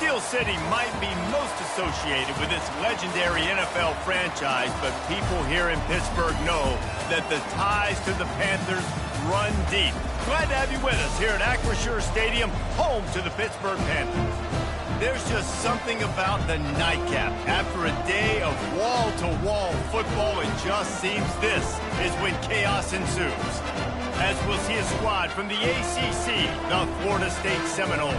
Steel City might be most associated with its legendary NFL franchise, but people here in Pittsburgh know that the ties to the Panthers run deep. Glad to have you with us here at Acrisure Stadium, home to the Pittsburgh Panthers. There's just something about the nightcap. After a day of wall-to-wall football, it just seems this is when chaos ensues. As we'll see a squad from the ACC, the Florida State Seminoles,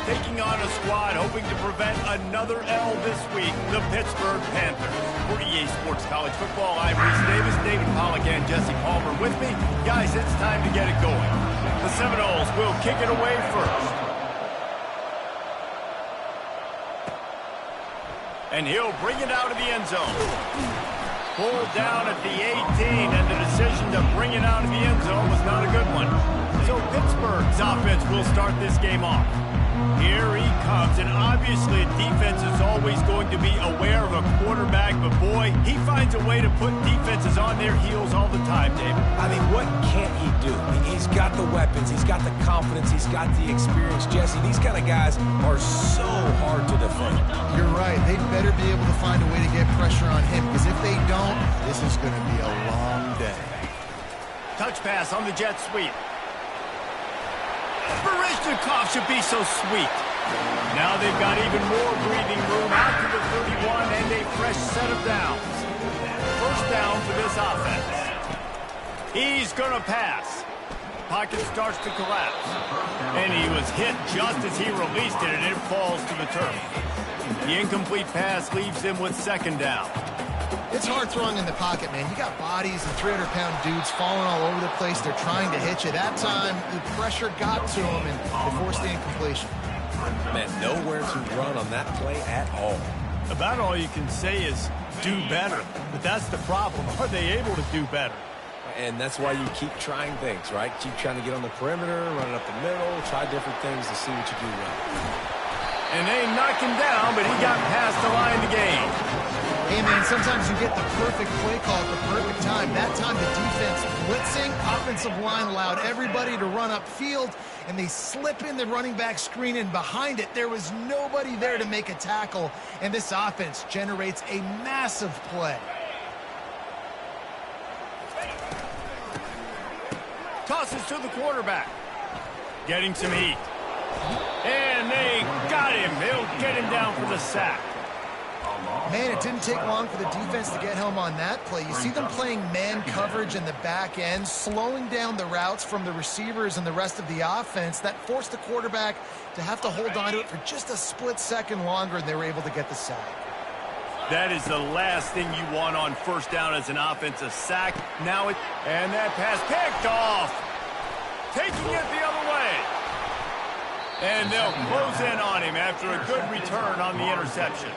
taking on a squad hoping to prevent another L this week, the Pittsburgh Panthers. For EA Sports College Football, I'm Reese Davis, David Pollack, and Jesse Palmer with me. Guys, it's time to get it going. The Seminoles will kick it away first. And he'll bring it out of the end zone. Pulled down at the 18, and the decision to bring it out of the end zone was not a good one. So Pittsburgh's offense will start this game off. Here he comes, and obviously defense is always going to be aware of a quarterback, but boy, he finds a way to put defenses on their heels all the time, David. I mean, what can't he do? He's got the weapons, he's got the confidence, he's got the experience. Jesse, these kind of guys are so hard to defend. You're right. They better be able to find a way to get pressure on him, because if they don't, this is going to be a long day. Touch pass on the jet sweep. Barishnikov should be so sweet. Now they've got even more breathing room out to the 31 and a fresh set of downs. First down for this offense. He's going to pass. Pocket starts to collapse. And he was hit just as he released it, and it falls to the turf. The incomplete pass leaves him with second down. It's hard throwing in the pocket, man. You got bodies and 300-pound dudes falling all over the place. They're trying to hit you. That time, the pressure got to him, and they forced the incompletion. Man, nowhere to run on that play at all. About all you can say is do better. But that's the problem. Are they able to do better? And that's why you keep trying things, right? Keep trying to get on the perimeter, run it up the middle, try different things to see what you do well. And they knock him down, but he got past the line of the game. Hey, man, sometimes you get the perfect play call at the perfect time. That time the defense blitzing, offensive line allowed everybody to run upfield, and they slip in the running back screen, and behind it, there was nobody there to make a tackle, and this offense generates a massive play. Tosses to the quarterback. Getting some heat. And they got him. They'll get him down for the sack. Man, it didn't take long for the defense to get home on that play. You see them playing man coverage in the back end, slowing down the routes from the receivers and the rest of the offense. That forced the quarterback to have to hold on to it for just a split second longer, and they were able to get the sack. That is the last thing you want on first down as an offensive sack. Now it, and that pass picked off. Taking it the other way. And they'll close in on him after a good return on the interception.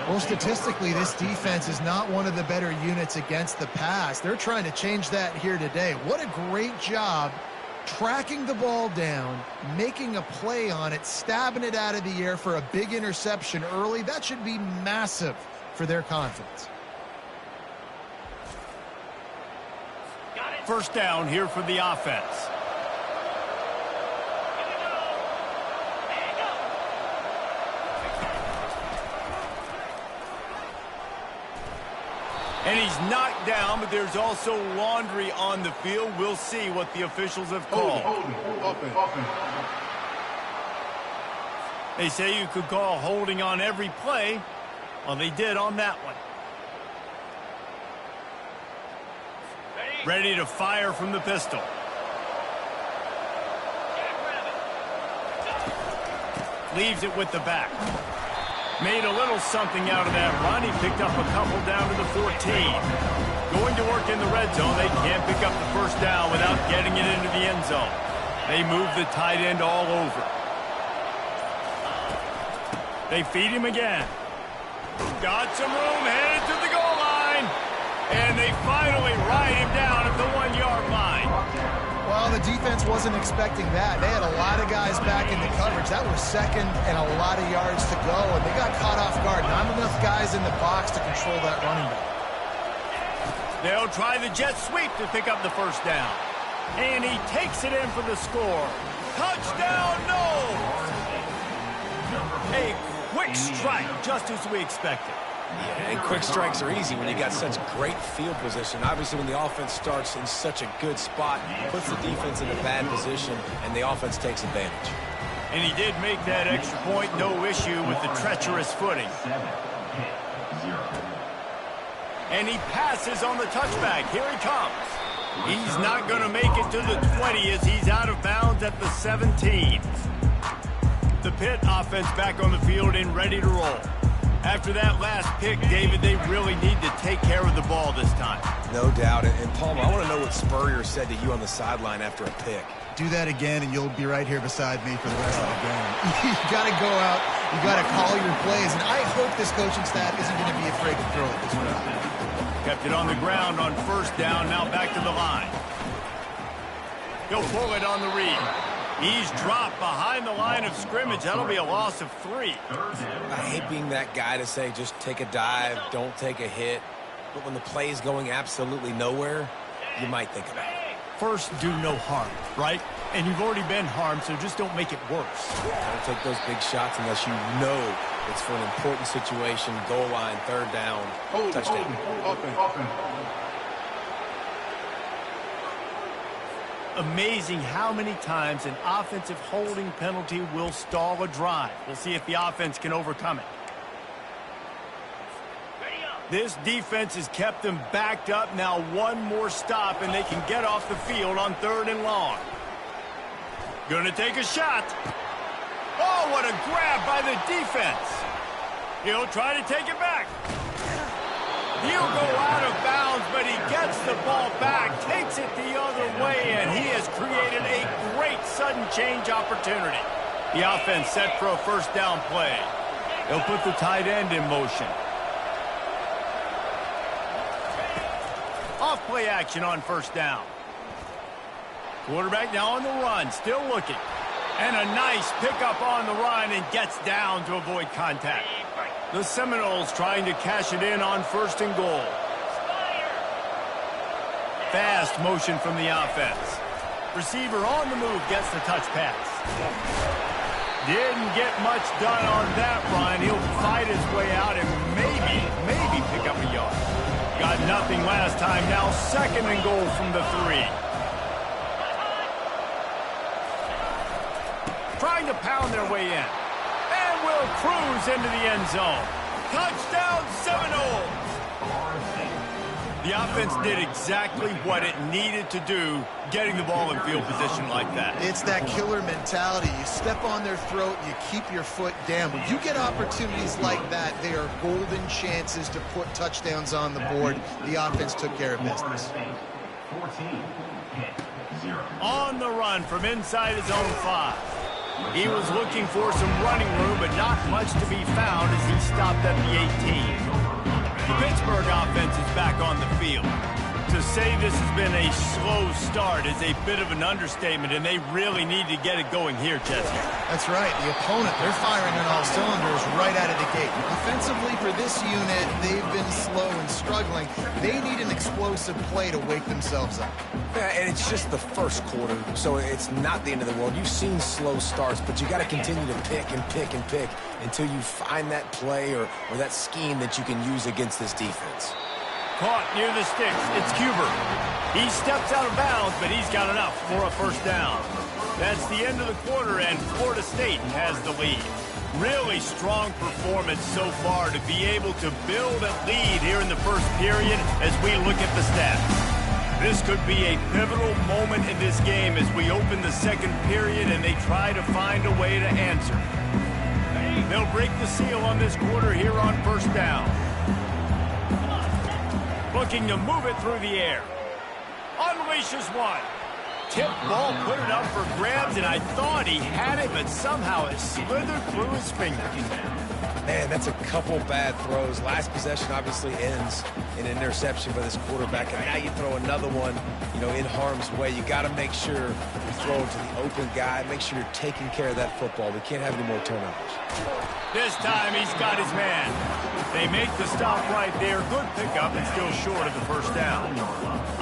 Well, statistically, this defense is not one of the better units against the pass. They're trying to change that here today. What a great job tracking the ball down, making a play on it, stabbing it out of the air for a big interception early. That should be massive for their confidence. First down here for the offense. And he's knocked down, but there's also laundry on the field. We'll see what the officials have called. They say you could call holding on every play. Well, they did on that one. Ready to fire from the pistol. Leaves it with the back. Made a little something out of that run. He picked up a couple down to the 14. Going to work in the red zone. They can't pick up the first down without getting it into the end zone. They move the tight end all over. They feed him again. Got some room, headed to the goal line. And they finally ride him down at the 1-yard line. Well, the defense wasn't expecting that. They had a lot of guys back in the coverage. That was second and a lot of yards to go, and they got caught off guard. Not enough guys in the box to control that running back. They'll try the jet sweep to pick up the first down. And he takes it in for the score. Touchdown, no! A quick strike, just as we expected. Yeah, and quick strikes are easy when you got such great field position. Obviously, when the offense starts in such a good spot, puts the defense in a bad position, and the offense takes advantage. And he did make that extra point, no issue with the treacherous footing. And he passes on the touchback. Here he comes. He's not going to make it to the 20 as he's out of bounds at the 17. The Pitt offense back on the field and ready to roll. After that last pick, David, they really need to take care of the ball this time. No doubt. And Palmer, I want to know what Spurrier said to you on the sideline after a pick. Do that again, and you'll be right here beside me for the rest of the game. You got to go out. You got to call your plays, and I hope this coaching staff isn't going to be afraid to throw it this way. Kept it on the ground on first down, now back to the line. He'll pull it on the read. He's dropped behind the line of scrimmage. That'll be a loss of 3. I hate being that guy to say just take a dive, don't take a hit. But when the play is going absolutely nowhere, you might think about it. First, do no harm, right? And you've already been harmed, so just don't make it worse. Don't take those big shots unless you know it's for an important situation, goal line, third down, touchdown. Amazing how many times an offensive holding penalty will stall a drive. We'll see if the offense can overcome it. This defense has kept them backed up. Now one more stop, and they can get off the field on 3rd and long. Gonna take a shot. Oh, what a grab by the defense. He'll try to take it back. He'll go out of bounds, but he gets the ball back, takes it the other way, and he has created a great sudden change opportunity. The offense set for a first down play. They'll put the tight end in motion. Off play action on first down. Quarterback now on the run, still looking. And a nice pickup on the run and gets down to avoid contact. The Seminoles trying to cash it in on 1st and goal. Fast motion from the offense. Receiver on the move gets the touch pass. Didn't get much done on that run. He'll fight his way out and maybe pick up a yard. Got nothing last time. Now 2nd and goal from the 3. Trying to pound their way in. And will cruise into the end zone. Touchdown, Seminoles! The offense did exactly what it needed to do, getting the ball in field position like that. It's that killer mentality. You step on their throat, you keep your foot down. When you get opportunities like that, they are golden chances to put touchdowns on the board. The offense took care of business. On the run from inside his own 5. He was looking for some running room, but not much to be found as he stopped at the 18. The Pittsburgh offense is back on the field. To say this has been a slow start is a bit of an understatement, and they really need to get it going here, Jesse. That's right. The opponent, they're firing on all cylinders right out of the gate. Offensively, for this unit, they've been slow and struggling. They need an explosive play to wake themselves up. Yeah, and it's just the first quarter, so it's not the end of the world. You've seen slow starts, but you got to continue to pick and pick and pick until you find that play or that scheme that you can use against this defense. Caught near the sticks. It's Cuber. He steps out of bounds, but he's got enough for a first down. That's the end of the quarter, and Florida State has the lead. Really strong performance so far to be able to build a lead here in the first period as we look at the stats. This could be a pivotal moment in this game as we open the 2nd period and they try to find a way to answer. They'll break the seal on this quarter here on first down. Looking to move it through the air. Unleashes one. Tip ball, put it up for grabs, and I thought he had it, but somehow it slithered through his fingers. Man, that's a couple bad throws. Last possession obviously ends in an interception by this quarterback, and now you throw another one, in harm's way. You got to make sure you throw it to the open guy. Make sure you're taking care of that football. We can't have any more turnovers. This time he's got his man. They make the stop right there. Good pickup and still short of the first down.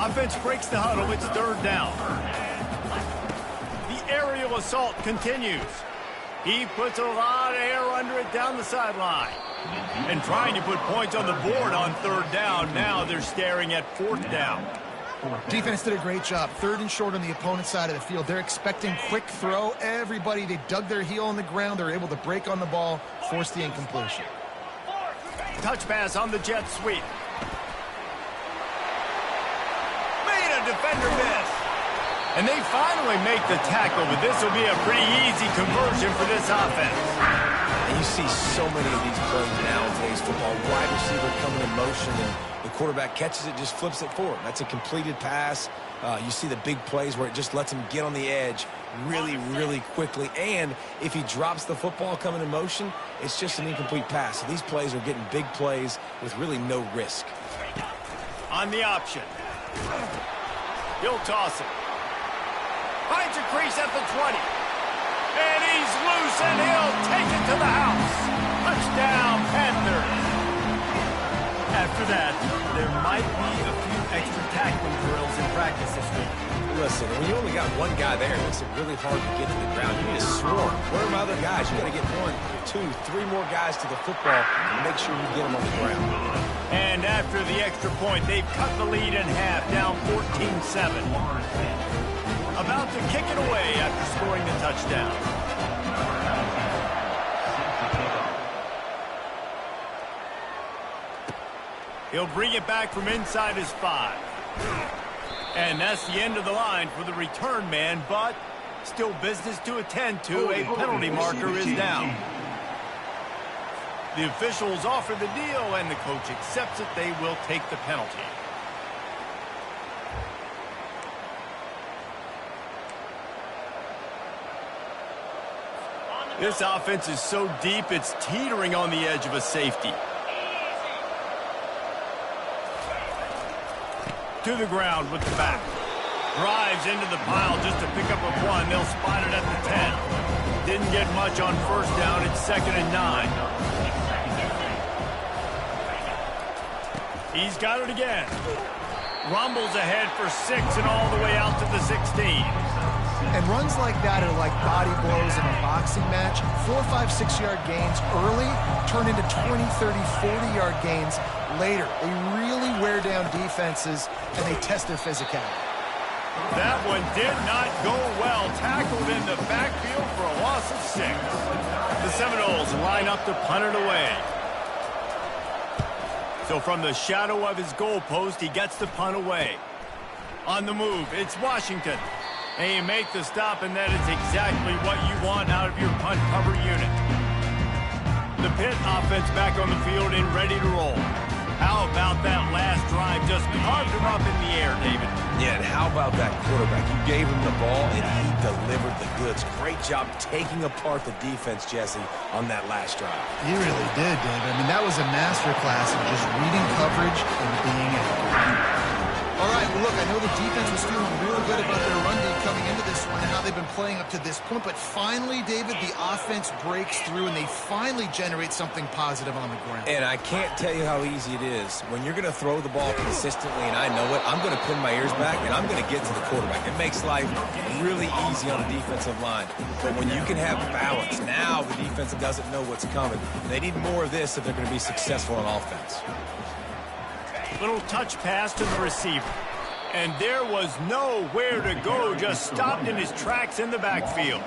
Offense breaks the huddle. It's 3rd down. The aerial assault continues. He puts a lot of air under it down the sideline. And trying to put points on the board on third down. Now they're staring at fourth down. Defense did a great job. Third and short on the opponent's side of the field. They're expecting quick throw. Everybody, they dug their heel on the ground. They're able to break on the ball, force the incompletion. Touch pass on the jet sweep. Made a defender miss. And they finally make the tackle, but this will be a pretty easy conversion for this offense. And you see so many of these plays now in today's football. Wide receiver coming in motion, and the quarterback catches it, just flips it forward. That's a completed pass. You see the big plays where it just lets him get on the edge really, really quickly. And if he drops the football coming in motion, it's just an incomplete pass. So these plays are getting big plays with really no risk. On the option. He'll toss it. Finds a crease at the 20. And he's loose, and he'll take it to the house. Touchdown, Panthers. After that, there might be a few extra tackling drills in practice this week. Listen, when you only got one guy there, it makes it really hard to get to the ground. You need to swarm. Where are my other guys? You got to get 1, 2, 3 more guys to the football and make sure you get them on the ground. And after the extra point, they've cut the lead in half, down 14-7. About to kick it away after scoring the touchdown. He'll bring it back from inside his 5. And that's the end of the line for the return man, but still business to attend to. A penalty marker is down. The officials offer the deal, and the coach accepts it. They will take the penalty. This offense is so deep, it's teetering on the edge of a safety. To the ground with the back. Drives into the pile just to pick up a 1. They'll spot it at the 10. Didn't get much on first down. It's 2nd and 9. He's got it again. Rumbles ahead for 6 and all the way out to the 16. And runs like that are like body blows in a boxing match. 4, 5, 6-yard gains early turn into 20, 30, 40-yard gains later. They really wear down defenses, and they test their physicality. That one did not go well. Tackled in the backfield for a loss of 6. The Seminoles line up to punt it away. So from the shadow of his goalpost, he gets the punt away. On the move, it's Washington. And you make the stop, and that is exactly what you want out of your punt cover unit. The Pitt offense back on the field and ready to roll. How about that last drive? Just carved him up in the air, David. Yeah, and how about that quarterback? You gave him the ball, and he delivered the goods. Great job taking apart the defense, Jesse, on that last drive. He really did, David. I mean, that was a masterclass of just reading coverage and being accurate. All right, well, look, I know the defense was feeling really good about their run game coming into this one and how they've been playing up to this point, but finally, David, the offense breaks through and they finally generate something positive on the ground. And I can't tell you how easy it is. When you're going to throw the ball consistently, and I know it, I'm going to pin my ears back and I'm going to get to the quarterback. It makes life really easy on the defensive line. But when you can have balance, now the defense doesn't know what's coming. They need more of this if they're going to be successful on offense. Little touch pass to the receiver. And there was nowhere to go, just stopped in his tracks in the backfield.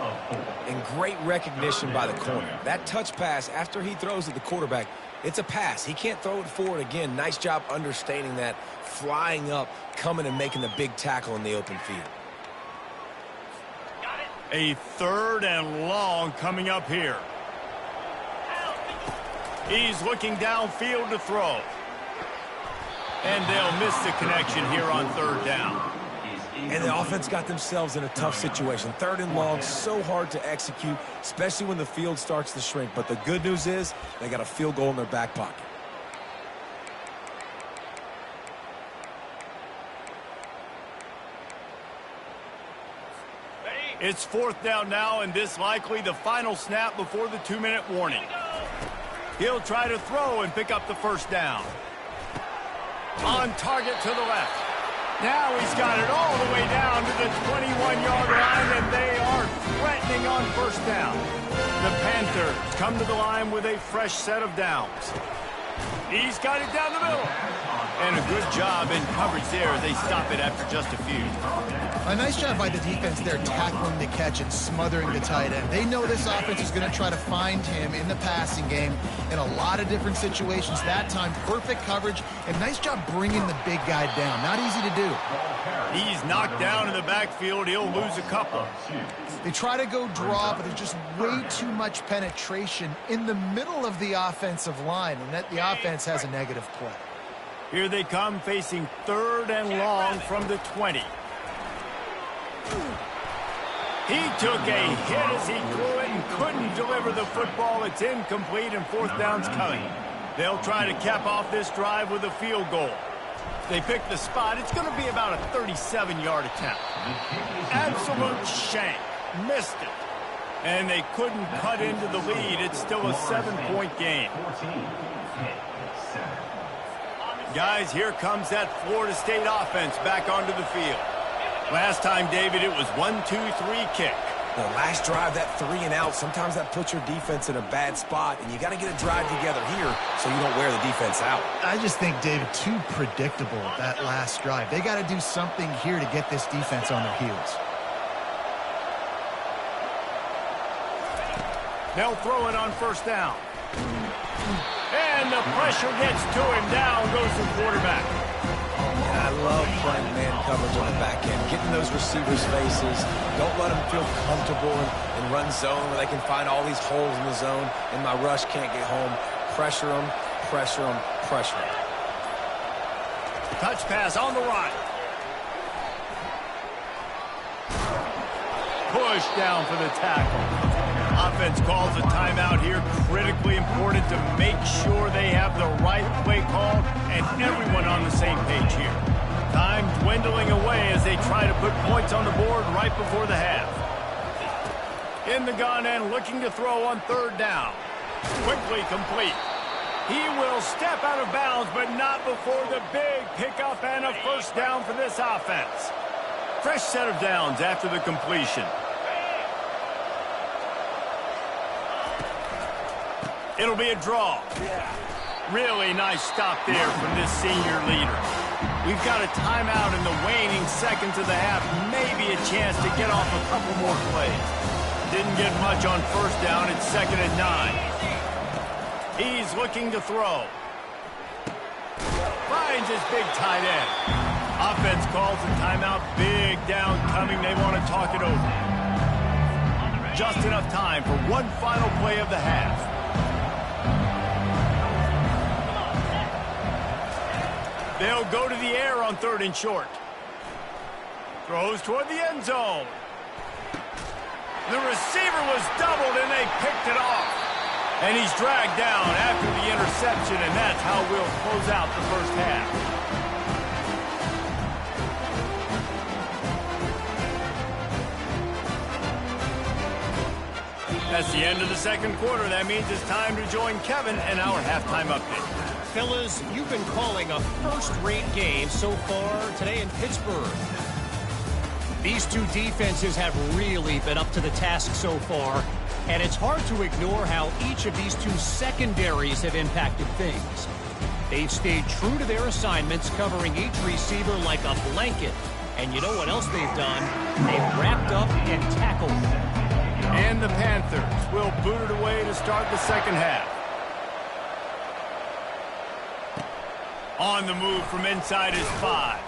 And great recognition by the corner. That touch pass, after he throws at the quarterback, it's a pass. He can't throw it forward again. Nice job understanding that, flying up, coming and making the big tackle in the open field. A 3rd and long coming up here. He's looking downfield to throw. And they'll miss the connection here on 3rd down. And the offense got themselves in a tough situation. 3rd and long, so hard to execute, especially when the field starts to shrink. But the good news is they got a field goal in their back pocket. It's 4th down now, and this likely the final snap before the 2-minute warning. He'll try to throw and pick up the 1st down. On target to the left. Now he's got it all the way down to the 21-yard line, and they are threatening on first down. The Panthers come to the line with a fresh set of downs. He's got it down the middle. And a good job in coverage there as they stop it after just a few. A nice job by the defense there tackling the catch and smothering the tight end. They know this offense is going to try to find him in the passing game in a lot of different situations. That time, perfect coverage, and nice job bringing the big guy down. Not easy to do. He's knocked down in the backfield. He'll lose a couple. They try to go draw, but there's just way too much penetration in the middle of the offensive line, and that the offense has a negative play. Here they come, facing 3rd and long from the 20. He took a hit as he threw it and couldn't deliver the football. It's incomplete, and 4th down's coming. They'll try to cap off this drive with a field goal. They pick the spot. It's going to be about a 37-yard attempt. Absolute shank. Missed it. And they couldn't cut into the lead. It's still a 7-point game. Guys, here comes that Florida State offense back onto the field. Last time, David, it was 1-2-3 kick. The last drive, that 3 and out, sometimes that puts your defense in a bad spot, and you got to get a drive together here so you don't wear the defense out. I just think, David, too predictable that last drive. They got to do something here to get this defense on their heels. They'll throw it on first down. And the pressure gets to him. Down goes the quarterback. I love playing man coverage on the back end, getting those receivers' faces. Don't let them feel comfortable in run zone where they can find all these holes in the zone, and my rush can't get home. Pressure them, pressure them, pressure them. Touch pass on the right. Push down for the tackle. Offense calls a timeout here. Critically important to make sure they have the right play call and everyone on the same page here. Time dwindling away as they try to put points on the board right before the half. In the gun and looking to throw on 3rd down. Quickly complete. He will step out of bounds, but not before the big pickup and a first down for this offense. Fresh set of downs after the completion. It'll be a draw. Really nice stop there from this senior leader. We've got a timeout in the waning seconds of the half. Maybe a chance to get off a couple more plays. Didn't get much on first down. It's 2nd and 9. He's looking to throw. Finds his big tight end. Offense calls a timeout. Big down coming. They want to talk it over. Just enough time for one final play of the half. They'll go to the air on 3rd and short. Throws toward the end zone. The receiver was doubled, and they picked it off. And he's dragged down after the interception, and that's how we'll close out the first half. That's the end of the 2nd quarter. That means it's time to join Kevin and our halftime update. Fellas, you've been calling a first-rate game so far today in Pittsburgh. These two defenses have really been up to the task so far, and it's hard to ignore how each of these two secondaries have impacted things. They've stayed true to their assignments, covering each receiver like a blanket. And you know what else they've done? They've wrapped up and tackled. And the Panthers will boot it away to start the 2nd half. On the move from inside his 5.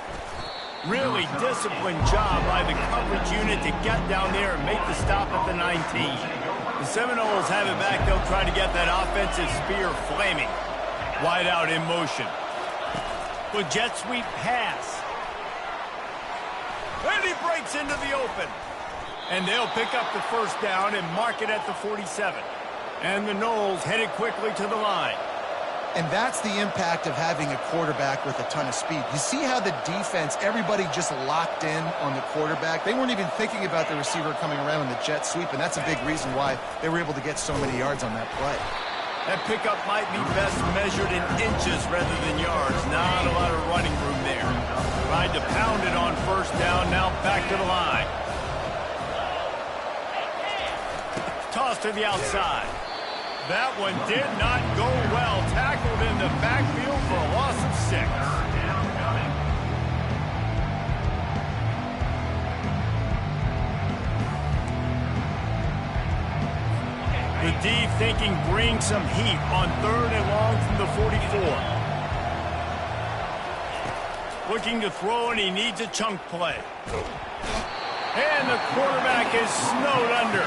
Really disciplined job by the coverage unit to get down there and make the stop at the 19. The Seminoles have it back. They'll try to get that offensive spear flaming. Wide out in motion. With jet sweep pass. And he breaks into the open. And they'll pick up the first down and mark it at the 47. And the Noles headed quickly to the line. And that's the impact of having a quarterback with a ton of speed. You see how the defense, everybody just locked in on the quarterback. They weren't even thinking about the receiver coming around in the jet sweep, and that's a big reason why they were able to get so many yards on that play. That pickup might be best measured in inches rather than yards. Not a lot of running room there. Trying tried to pound it on first down, now back to the line. Toss to the outside. That one did not go well. Tackled in the backfield for a loss of 6. The D thinking bring some heat on 3rd and long from the 44. Looking to throw, and he needs a chunk play. And the quarterback is snowed under.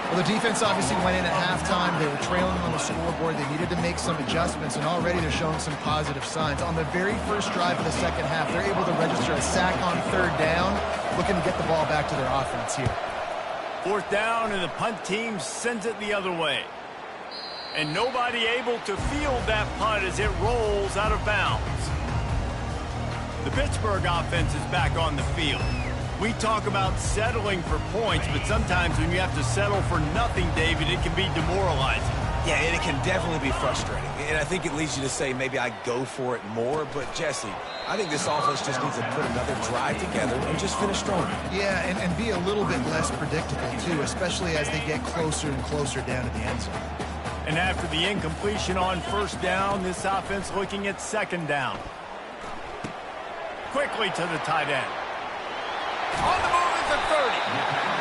Well, the defense obviously went in at halftime. They were trailing on the scoreboard. They needed to make some adjustments, and already they're showing some positive signs. On the very first drive of the second half, they're able to register a sack on 3rd down, looking to get the ball back to their offense here. 4th down, and the punt team sends it the other way. And nobody able to field that punt as it rolls out of bounds. The Pittsburgh offense is back on the field. We talk about settling for points, but sometimes when you have to settle for nothing, David, it can be demoralizing. Yeah, and it can definitely be frustrating. And I think it leads you to say maybe I go for it more. But, Jesse, I think this offense just needs to put another drive together and just finish strong. Yeah, and be a little bit less predictable, too, especially as they get closer and closer down to the end zone. And after the incompletion on 1st down, this offense looking at 2nd down. Quickly to the tight end. On the move at the 30.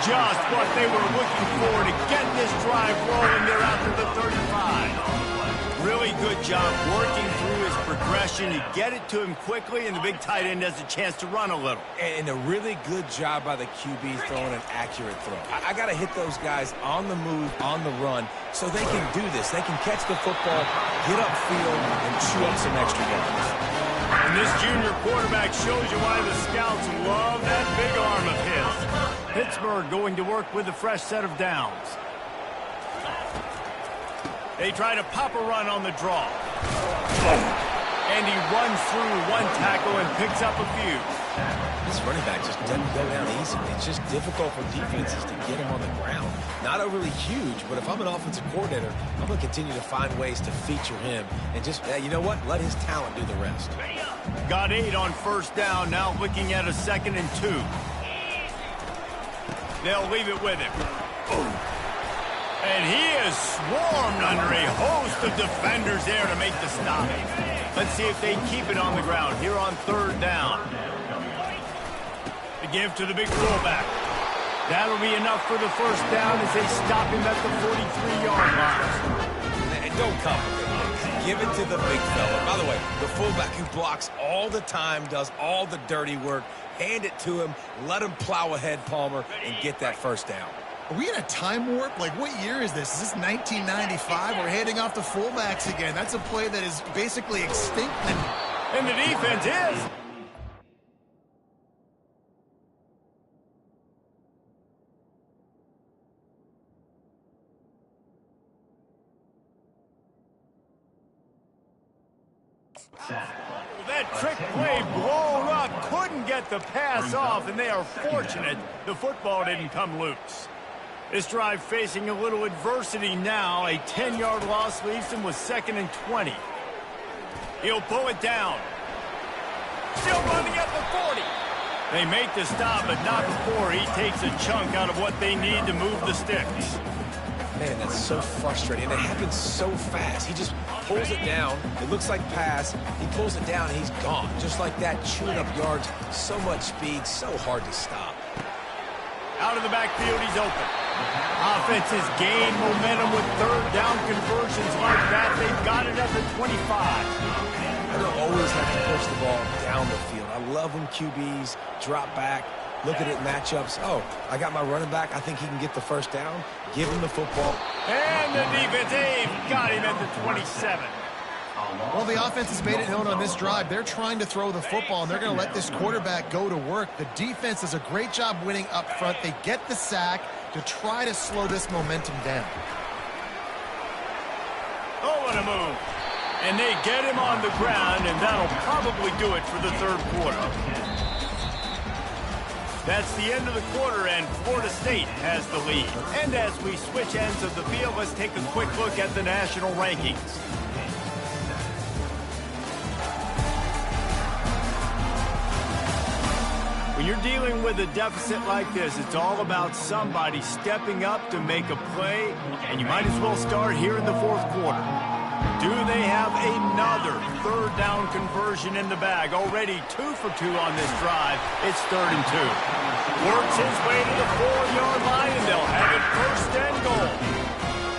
Just what they were looking for to get this drive rolling. They're out to the 35. Really good job working through his progression. You get it to him quickly, and the big tight end has a chance to run a little. And a really good job by the QB throwing an accurate throw. I got to hit those guys on the move, on the run, so they can do this. They can catch the football, get upfield, and chew up some extra yards. And this junior quarterback shows you why the scouts love that big arm of his. Pittsburgh going to work with a fresh set of downs. They try to pop a run on the draw. And he runs through one tackle and picks up a few. This running back just doesn't go down easily. It's just difficult for defenses to get him on the ground. Not overly huge, but if I'm an offensive coordinator, I'm going to continue to find ways to feature him. And just, you know what? Let his talent do the rest. Got 8 on 1st down, now looking at a 2nd and 2. They'll leave it with him. And he is swarmed under a host of defenders there to make the stop. Let's see if they keep it on the ground here on 3rd down. The give to the big fullback. That'll be enough for the 1st down as they stop him at the 43-yard line. And don't complicate it. Give it to the big fella. By the way, the fullback who blocks all the time, does all the dirty work. Hand it to him, let him plow ahead, Palmer, and get that 1st down. Are we in a time warp? Like, what year is this? Is this 1995? We're handing off to fullbacks again. That's a play that is basically extinct. And the defense is. That trick play blown up, couldn't get the pass off, and they are fortunate the football didn't come loose. This drive facing a little adversity now. A 10-yard loss leaves him with 2nd and 20. He'll pull it down. Still running at the 40. They make the stop, but not before he takes a chunk out of what they need to move the sticks. Man, that's so frustrating. And it happens so fast. He just pulls it down. It looks like pass. He pulls it down, and he's gone. Just like that, chewing up yards. So much speed, so hard to stop. Out of the backfield, he's open. Offenses gain momentum with 3rd down conversions like that. They've got it at the 25. I don't always have to push the ball down the field. I love when QBs drop back, look at it matchups. Oh, I got my running back. I think he can get the 1st down. Give him the football. And the defense got him at the 27. Well, the offense has made it known on this drive. They're trying to throw the football, and they're going to let this quarterback go to work. The defense does a great job winning up front. They get the sack to try to slow this momentum down. Oh, what a move. And they get him on the ground, and that'll probably do it for the 3rd quarter. That's the end of the quarter, and Florida State has the lead. And as we switch ends of the field, let's take a quick look at the national rankings. When you're dealing with a deficit like this, it's all about somebody stepping up to make a play, and you might as well start here in the fourth quarter. Do they have another third down conversion in the bag? Already 2 for 2 on this drive. It's 3rd and 2. Works his way to the 4-yard line, and they'll have it 1st and goal.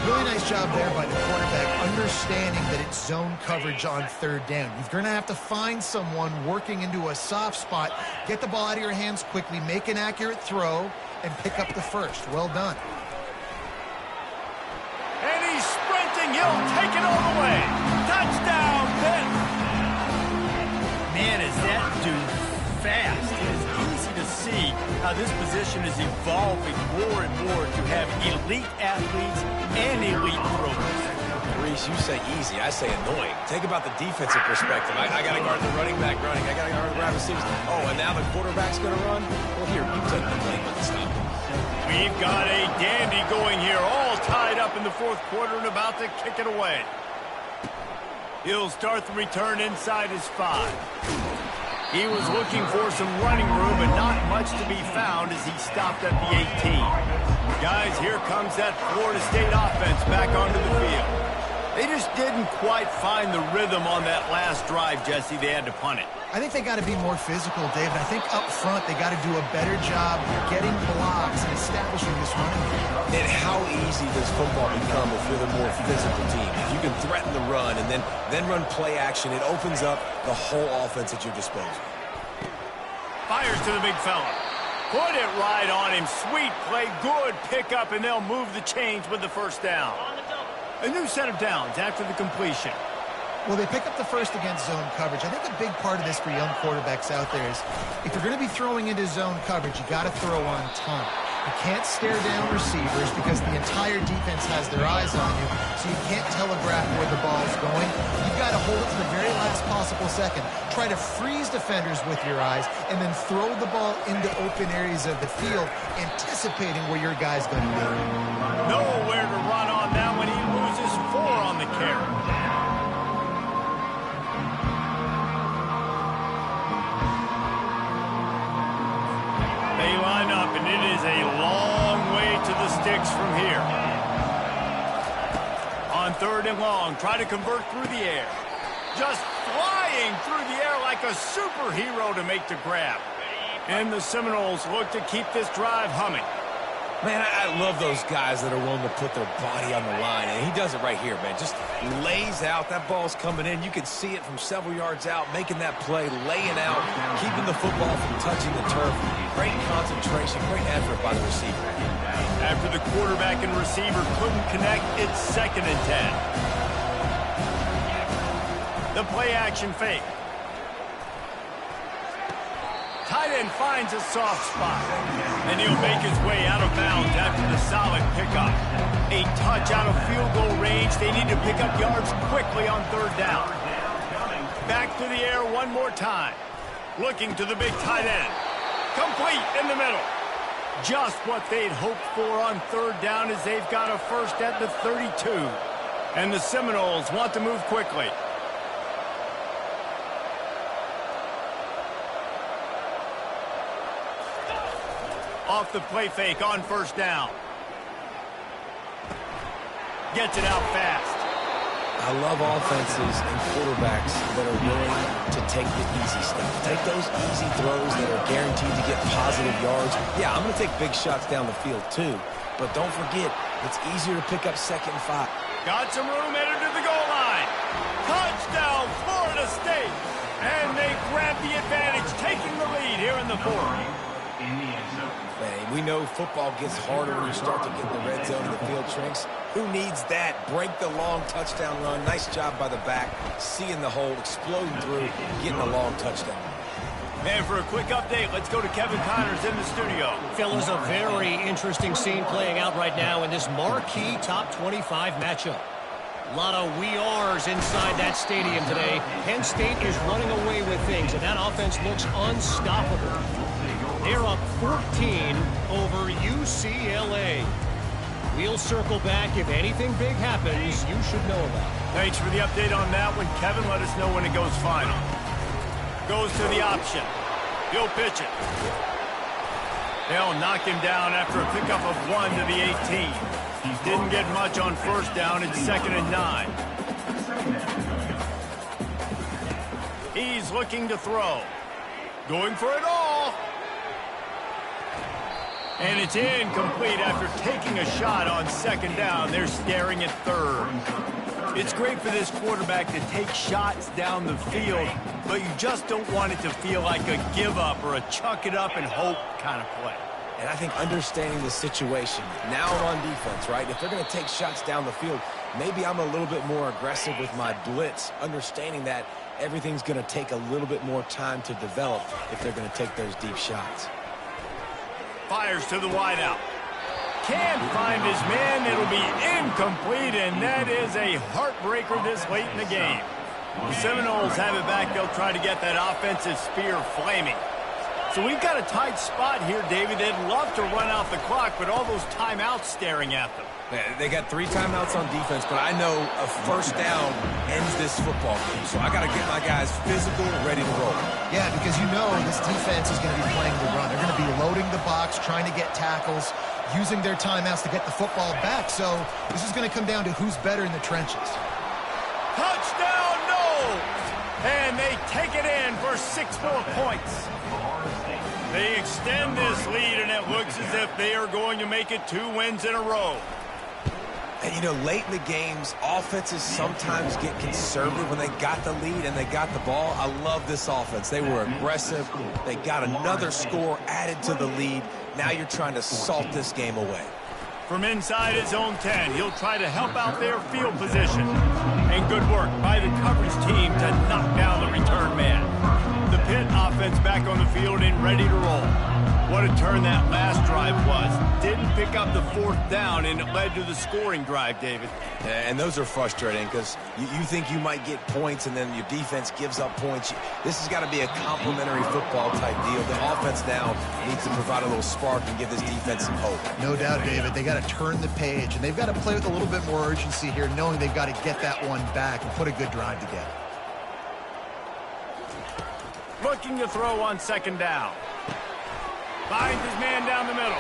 Really nice job there by the quarterback, understanding that it's zone coverage on 3rd down. You're going to have to find someone working into a soft spot, get the ball out of your hands quickly, make an accurate throw, and pick up the first. Well done. And he's sprinting. He'll take it all the way. Touchdown, Pitt. Man, is that dude fast. It is easy to see how this position is evolving more and more to have elite athletes and elite throwers. Reese, you say easy. I say annoying. Think about the defensive perspective. I got to guard the running back running. I got to guard the wide receivers. Oh, and now the quarterback's going to run? Well, here, you take the blame and stop him. We've got a dandy going here, all tied up in the fourth quarter and about to kick it away. He'll start the return inside his 5. He was looking for some running room, but not much to be found as he stopped at the 18. Guys, here comes that Florida State offense back onto the field. They just didn't quite find the rhythm on that last drive, Jesse. They had to punt it. I think they got to be more physical, David. I think up front they got to do a better job getting blocks and establishing this running game. And how easy does football become if you're the more physical team? If you can threaten the run and then run play action, it opens up the whole offense at your disposal. Fires to the big fella. Put it right on him. Sweet play. Good pickup, and they'll move the chains with the 1st down. A new set of downs after the completion. Well, they pick up the first against zone coverage. I think a big part of this for young quarterbacks out there is if you're going to be throwing into zone coverage, you got to throw on time. You can't stare down receivers because the entire defense has their eyes on you, so you can't telegraph where the ball's going. You've got to hold it to the very last possible second. Try to freeze defenders with your eyes and then throw the ball into open areas of the field, anticipating where your guy's going to be. Nowhere to run on that when he loses 4 on the carry. They line up, and it is a long way to the sticks from here. On 3rd and long, try to convert through the air. Just flying through the air like a superhero to make the grab. And the Seminoles look to keep this drive humming. Man, I love those guys that are willing to put their body on the line, and he does it right here, man. Just lays out. That ball's coming in. You can see it from several yards out, making that play, laying out, keeping the football from touching the turf. Great concentration, great effort by the receiver. After the quarterback and receiver couldn't connect, it's 2nd and 10. The play action fake. Tight end finds a soft spot. And he'll make his way out of bounds after the solid pickup. A touch out of field goal range. They need to pick up yards quickly on 3rd down. Back to the air one more time. Looking to the big tight end. Complete in the middle. Just what they'd hoped for on 3rd down as they've got a first at the 32. And the Seminoles want to move quickly. Off the play fake on 1st down. Gets it out fast. I love offenses and quarterbacks that are willing to take the easy stuff. Take those easy throws that are guaranteed to get positive yards. Yeah, I'm going to take big shots down the field too. But don't forget, it's easier to pick up 2nd and 5. Got some room headed to the goal line. Touchdown, Florida State. And they grab the advantage, taking the lead here in the 4th. Man, we know football gets harder when you start to get in the red zone and the field shrinks. Who needs that? Break the long touchdown run. Nice job by the back. Seeing the hole, exploding through, getting a long touchdown. And for a quick update, let's go to Kevin Connors in the studio. Fellas, a very interesting scene playing out right now in this marquee top 25 matchup. A lot of we are's inside that stadium today. Penn State is running away with things, and that offense looks unstoppable. They're up 14 over UCLA. We'll circle back. If anything big happens, you should know about it. Thanks for the update on that one, Kevin. Let us know when it goes final. Goes to the option. He'll pitch it. They'll knock him down after a pickup of 1 to the 18. Didn't get much on first down. It's 2nd and 9. He's looking to throw. Going for it all. And it's incomplete after taking a shot on 2nd down. They're staring at 3rd. It's great for this quarterback to take shots down the field, but you just don't want it to feel like a give-up or a chuck it up and hope kind of play. And I think understanding the situation, now I'm on defense, right? If they're going to take shots down the field, maybe I'm a little bit more aggressive with my blitz, understanding that everything's going to take a little bit more time to develop if they're going to take those deep shots. Fires to the wideout. Can't find his man. It'll be incomplete, and that is a heartbreaker this late in the game. The Seminoles have it back. They'll try to get that offensive spear flaming. So we've got a tight spot here, David. They'd love to run out the clock, but all those timeouts staring at them. They got 3 timeouts on defense, but I know a first down ends this football game. So I got to get my guys physical, ready to roll. Yeah, because you know this defense is going to be playing the run. They're going to be loading the box, trying to get tackles, using their timeouts to get the football back. So this is going to come down to who's better in the trenches. Touchdown, no! And they take it in for 6 more points. They extend this lead, and it looks as if they are going to make it 2 wins in a row. And, you know, late in the games, offenses sometimes get conservative when they got the lead and they got the ball. I love this offense. They were aggressive. They got another score added to the lead. Now you're trying to salt this game away. From inside his own 10, he'll try to help out their field position. And good work by the coverage team to knock down the return man. The Pitt offense back on the field and ready to roll. What a turn that last drive was. Didn't pick up the 4th down, and it led to the scoring drive, David. And those are frustrating because you think you might get points and then your defense gives up points. This has got to be a complementary football type deal. The offense now needs to provide a little spark and give this defense some hope. No doubt, David. They got to turn the page, and they've got to play with a little bit more urgency here, knowing they've got to get that one back and put a good drive together. Looking to throw on 2nd down. Finds his man down the middle.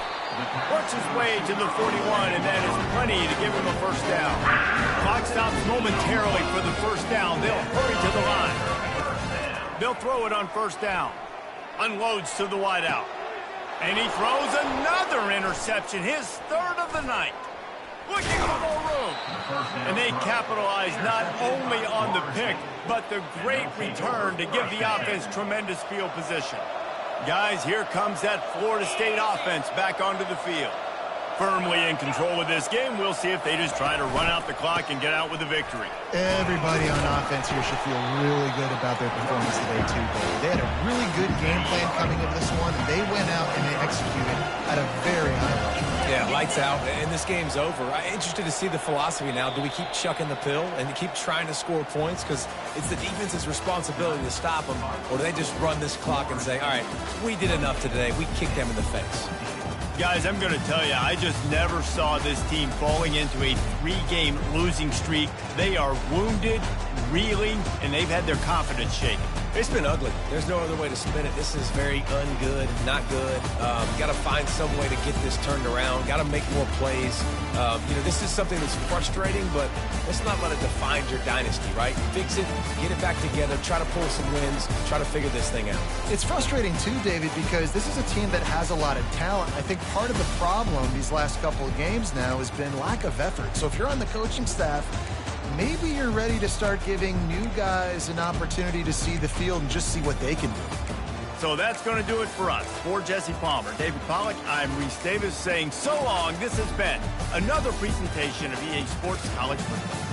Works his way to the 41, and that is plenty to give him a first down. Clock stops momentarily for the first down. They'll hurry to the line. They'll throw it on 1st down. Unloads to the wideout. And he throws another interception, his 3rd of the night. Looking for more room. And they capitalize not only on the pick, but the great return to give the offense tremendous field position. Guys, here comes that Florida State offense back onto the field. Firmly in control of this game. We'll see if they just try to run out the clock and get out with a victory. Everybody on offense here should feel really good about their performance today, too, Dave. They had a really good game plan coming into this one, and they went out and they executed at a very high level. Yeah, lights out, and this game's over. I'm interested to see the philosophy now. Do we keep chucking the pill and keep trying to score points? Because it's the defense's responsibility to stop them, or do they just run this clock and say, all right, we did enough today. We kicked them in the face. Guys, I'm going to tell you, I just never saw this team falling into a 3-game losing streak. They are wounded, reeling, and they've had their confidence shaken. It's been ugly. There's no other way to spin it. This is very ungood, not good. Got to find some way to get this turned around. Got to make more plays. You know, this is something that's frustrating, but let's not let it define your dynasty, right? Fix it, get it back together, try to pull some wins, try to figure this thing out. It's frustrating too, David, because this is a team that has a lot of talent. I think part of the problem these last couple of games now has been lack of effort. So if you're on the coaching staff, maybe you're ready to start giving new guys an opportunity to see the field and just see what they can do. So that's going to do it for us. For Jesse Palmer, David Pollack, I'm Reese Davis saying so long. This has been another presentation of EA Sports College Football.